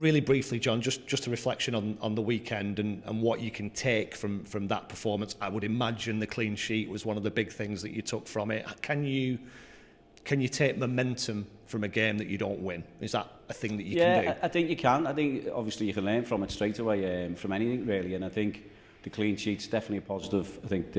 Really briefly, John, just a reflection on the weekend and what you can take from that performance. I would imagine the clean sheet was one of the big things that you took from it. Can you take momentum from a game that you don't win? Is that a thing that you can do? Yeah, I think you can. I think obviously you can learn from it straight away, from anything really. And I think the clean sheet's definitely a positive. I think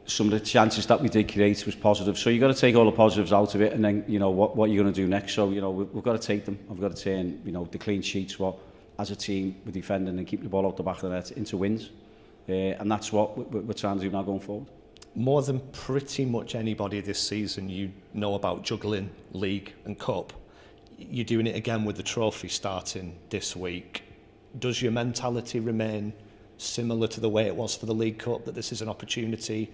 some of the chances that we did create was positive. So you've got to take all the positives out of it, and then, you know, what you're going to do next. So, you know, we've got to take them. I've got to turn, you know, the clean sheets, what, as a team, we're defending and keeping the ball out the back of the net, into wins. And that's what we're trying to do now going forward. More than pretty much anybody this season, you know about juggling league and cup. You're doing it again with the trophy starting this week. Does your mentality remain similar to the way it was for the League Cup, that this is an opportunity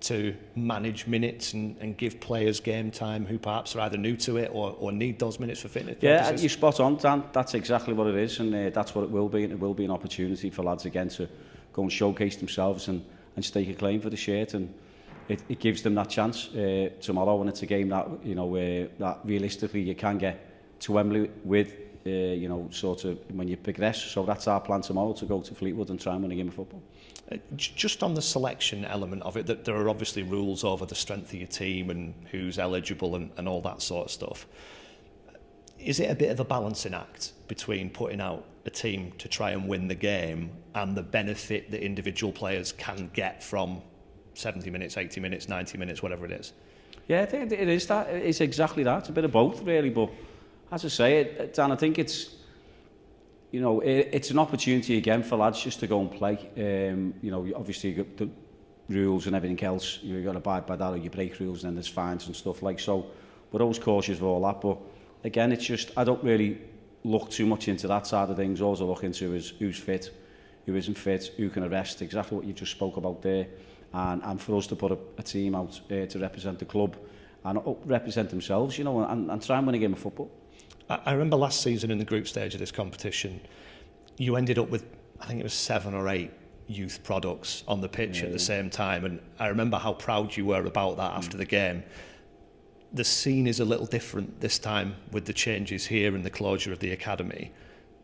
to manage minutes and give players game time who perhaps are either new to it or need those minutes for fitness purposes? Yeah, you're spot on, Dan. That's exactly what it is, and that's what it will be. And it will be an opportunity for lads again to go and showcase themselves and stake a claim for the shirt. And it gives them that chance tomorrow. And it's a game that, you know, that realistically you can get to Wembley with, you know, sort of when you progress. So that's our plan tomorrow, to go to Fleetwood and try and win a game of football. Just on the selection element of it, that there are obviously rules over the strength of your team and who's eligible and all that sort of stuff. Is it a bit of a balancing act between putting out a team to try and win the game and the benefit that individual players can get from 70 minutes, 80 minutes, 90 minutes, whatever it is? Yeah, I think it is that. It's exactly that. It's a bit of both, really. But as I say, Dan, I think it's, you know, it's an opportunity again for lads just to go and play. You know, obviously you got the rules and everything else. You've got to abide by that, or you break rules and then there's fines and stuff like. So we're always cautious of all that. But again, it's just, I don't really look too much into that side of things. All I look into is who's fit, who isn't fit, who can arrest, exactly what you just spoke about there. And for us to put a team out to represent the club and represent themselves, you know, and try and win a game of football. I remember last season in the group stage of this competition, you ended up with, I think it was 7 or 8 youth products on the pitch at the same time. And I remember how proud you were about that after the game. The scene is a little different this time with the changes here and the closure of the academy.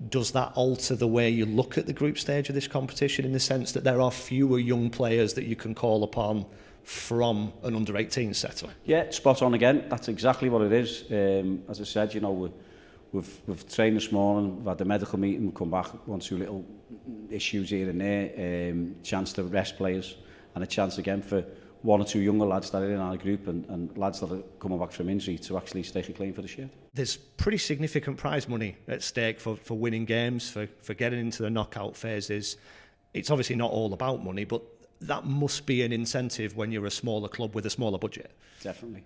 Does that alter the way you look at the group stage of this competition, in the sense that there are fewer young players that you can call upon from an under-18 setup? Yeah, spot on again. That's exactly what it is. As I said, you know, we've trained this morning, we've had the medical meeting, we've come back, 1 or 2 little issues here and there, chance to rest players, and a chance again for 1 or 2 younger lads that are in our group and lads that are coming back from injury to actually stake a claim for the shirt. There's pretty significant prize money at stake for winning games, for getting into the knockout phases. It's obviously not all about money, but that must be an incentive when you're a smaller club with a smaller budget. Definitely.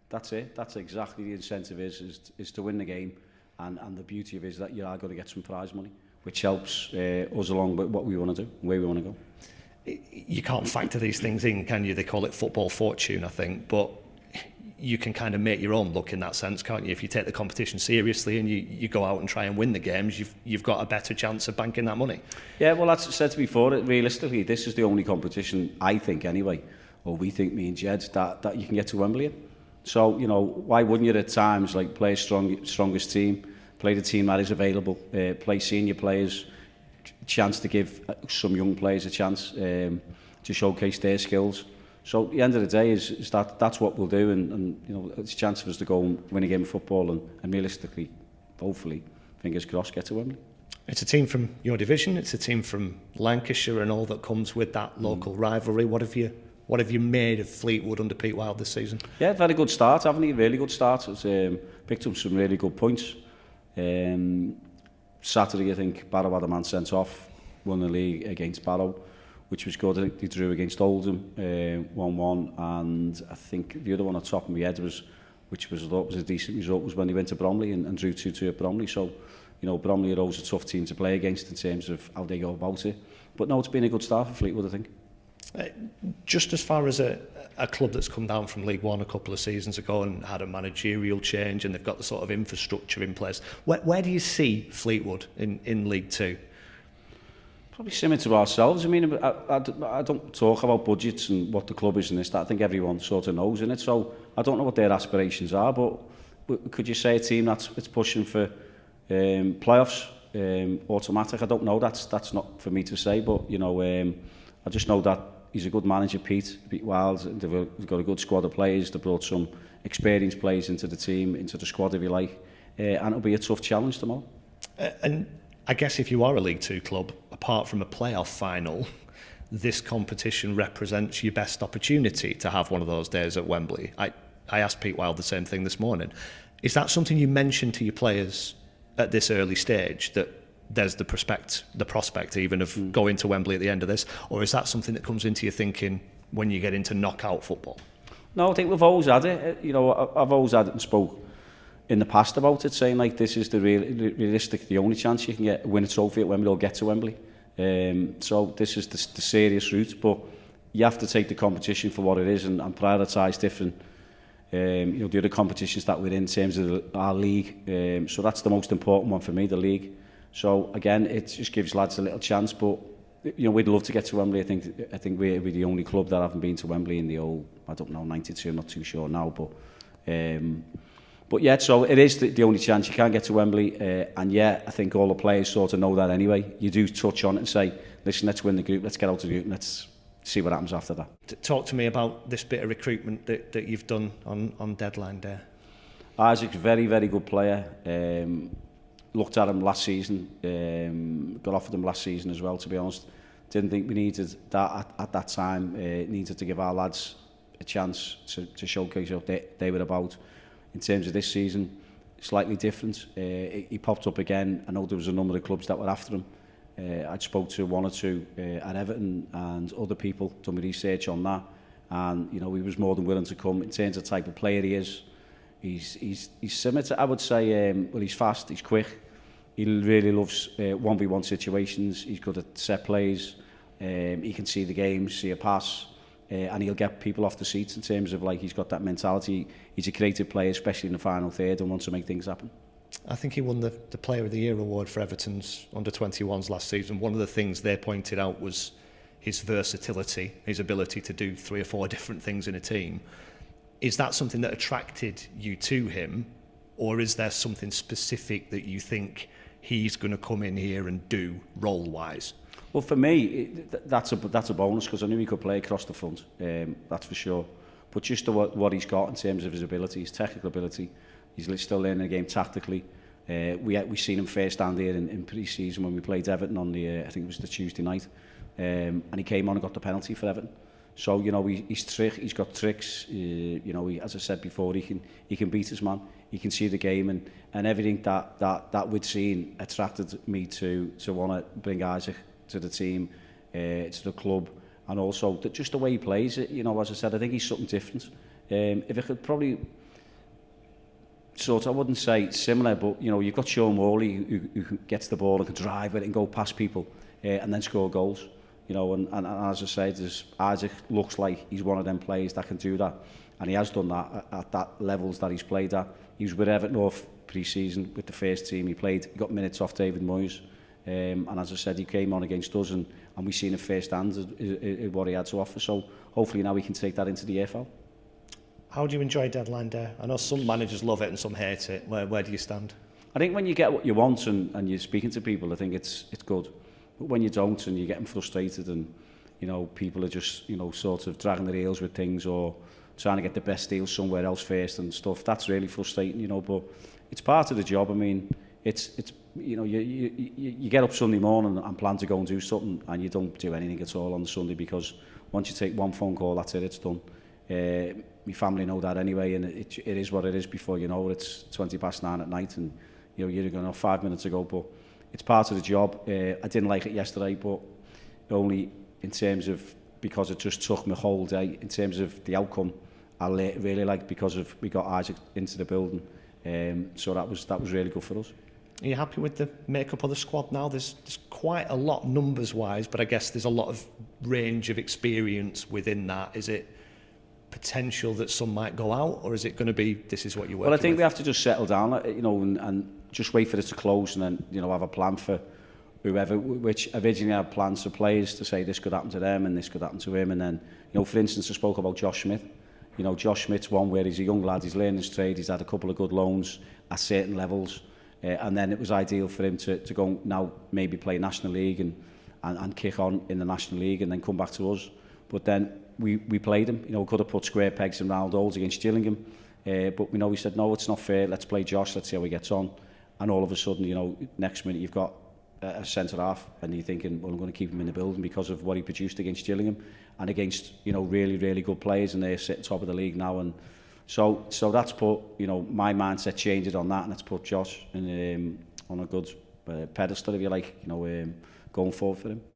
That's it. That's exactly the incentive is to win the game. And the beauty of it is that you are going to get some prize money, which helps us along with what we want to do, where we want to go. You can't factor these things in, can you? They call it football fortune, I think, but you can kind of make your own luck in that sense, can't you? If you take the competition seriously and you go out and try and win the games, you've got a better chance of banking that money. Yeah, well, that's said to before. Realistically, this is the only competition, I think anyway, or we think, me and Jed, that you can get to Wembley in. So, you know, why wouldn't you at times, like, play a strongest team, play the team that is available, play senior players, chance to give some young players a chance to showcase their skills. So at the end of the day is that's what we'll do, and you know, it's a chance for us to go and win a game of football and realistically, hopefully, fingers crossed, get to Wembley. It's a team from your division, it's a team from Lancashire and all that comes with that local rivalry. What have you made of Fleetwood under Pete Wild this season? Yeah, very good start, haven't he? Really good start. It's picked up some really good points. Saturday, I think Barrow had a man sent off, won the league against Barrow, which was good. I think they drew against Oldham, 1-1, and I think the other one on top of my head was a decent result, was when they went to Bromley and drew 2-2 at Bromley. So, you know, Bromley are always a tough team to play against in terms of how they go about it. But no, it's been a good start for Fleetwood, I think. Just as far as a club that's come down from League One a couple of seasons ago and had a managerial change, and they've got the sort of infrastructure in place, where do you see Fleetwood in League Two? Probably similar to ourselves. I mean, I don't talk about budgets and what the club is and this, that. I think everyone sort of knows in it. So I don't know what their aspirations are, but could you say a team that's pushing for Playoffs, automatic. I don't know. That's not for me to say. But you know, I just know that he's a good manager, Pete Wild. They've got a good squad of players. They brought some experienced players into the team, into the squad, if you like. And it'll be a tough challenge tomorrow. And I guess if you are a League Two club, apart from a playoff final, this competition represents your best opportunity to have one of those days at Wembley. I asked Pete Wild the same thing this morning. Is that something you mentioned to your players at this early stage, that there's the prospect even of going to Wembley at the end of this? Or is that something that comes into your thinking when you get into knockout football? No, I think we've always had it. You know, I've always had it and spoke in the past about it, saying like this is the realistic, the only chance you can win a trophy at Wembley or get to Wembley. So this is the serious route, but you have to take the competition for what it is and prioritise different, you know, the other competitions that we're in terms of our league. So that's the most important one for me, the league. So again, it just gives lads a little chance, but you know, we'd love to get to Wembley. I think we're the only club that haven't been to Wembley in the old, I don't know, 92, I'm not too sure now, but yeah, so it is the only chance you can get to Wembley, and yeah, I think all the players sort of know that anyway. You do touch on it and say, listen, let's win the group, let's get out of the group, and let's see what happens after that. Talk to me about this bit of recruitment that you've done on deadline day. Isaac's a very, very good player. Looked at him last season, got offered him last season as well, to be honest. Didn't think we needed that at that time. Needed to give our lads a chance to showcase what they were about. In terms of this season, slightly different. He popped up again. I know there was a number of clubs that were after him. I'd spoke to one or two at Everton and other people, done my research on that, and you know, he was more than willing to come. In terms of the type of player he is, he's similar to, I would say, well, he's fast, he's quick. He really loves 1v1 situations. He's good at set plays. He can see the game, see a pass, and he'll get people off the seats in terms of, like, he's got that mentality. He's a creative player, especially in the final third, and wants to make things happen. I think he won the Player of the Year award for Everton's under-21s last season. One of the things they pointed out was his versatility, his ability to do 3 or 4 different things in a team. Is that something that attracted you to him, or is there something specific that you think he's going to come in here and do role-wise? Well, for me, that's a bonus, because I knew he could play across the front, that's for sure. But just what he's got in terms of his ability, his technical ability, he's still learning the game tactically. We seen him first stand here in pre-season when we played Everton on the, I think it was the Tuesday night, and he came on and got the penalty for Everton. So, you know, he's got tricks. You know, as I said before, he can beat his man. He can see the game, and everything that we'd seen attracted me to want to bring Isaac to the team, to the club, and also just the way he plays it. You know, as I said, I think he's something different. If I could probably I wouldn't say similar, but you know, you've got Sean Morley who gets the ball and can drive it and go past people and then score goals. You know, and as I said, Isaac looks like he's one of them players that can do that, and he has done that at that levels that he's played at. He was with Everton off pre-season with the first team. He got minutes off David Moyes, and as I said, he came on against us, and we seen it first hand what he had to offer. So hopefully now we can take that into the AFL. How do you enjoy deadline day? I know some managers love it and some hate it. Where do you stand? I think when you get what you want and you're speaking to people, I think it's good. But when you don't and you're getting frustrated and, you know, people are just, you know, sort of dragging their heels with things or trying to get the best deal somewhere else first and stuff, that's really frustrating, you know, but it's part of the job. I mean, it's you know, you get up Sunday morning and plan to go and do something, and you don't do anything at all on the Sunday, because once you take one phone call, that's it, it's done. My family know that anyway, and it is what it is. Before you know it, it's 9:20 at night, and you know, you're going to 5 minutes ago, but it's part of the job. I didn't like it yesterday, but only in terms of, because it just took me a whole day. In terms of the outcome, I really liked, because we got Isaac into the building, so that was really good for us. Are you happy with the makeup of the squad now? There's quite a lot numbers-wise, but I guess there's a lot of range of experience within that. Is it potential that some might go out, or is it going to be, this is what you're working with? Well, I think we have to just settle down, you know, and just wait for it to close, and then, you know, have a plan for whoever, which originally had plans for players to say this could happen to them and this could happen to him. And then, you know, for instance, I spoke about Josh Smith. You know, Josh Smith's one where he's a young lad, he's learning his trade, he's had a couple of good loans at certain levels, And then it was ideal for him to go now maybe play National League and kick on in the National League and then come back to us. But then we played him. You know, we could have put square pegs in round holes against Gillingham. But we said, no, it's not fair. Let's play Josh. Let's see how he gets on. And all of a sudden, you know, next minute you've got a centre-half and you're thinking, well, I'm going to keep him in the building because of what he produced against Gillingham and against, you know, really, really good players, and they're sitting top of the league now. And so that's put, you know, my mindset changed on that, and that's put Josh on a good pedestal, if you like, you know, going forward for him.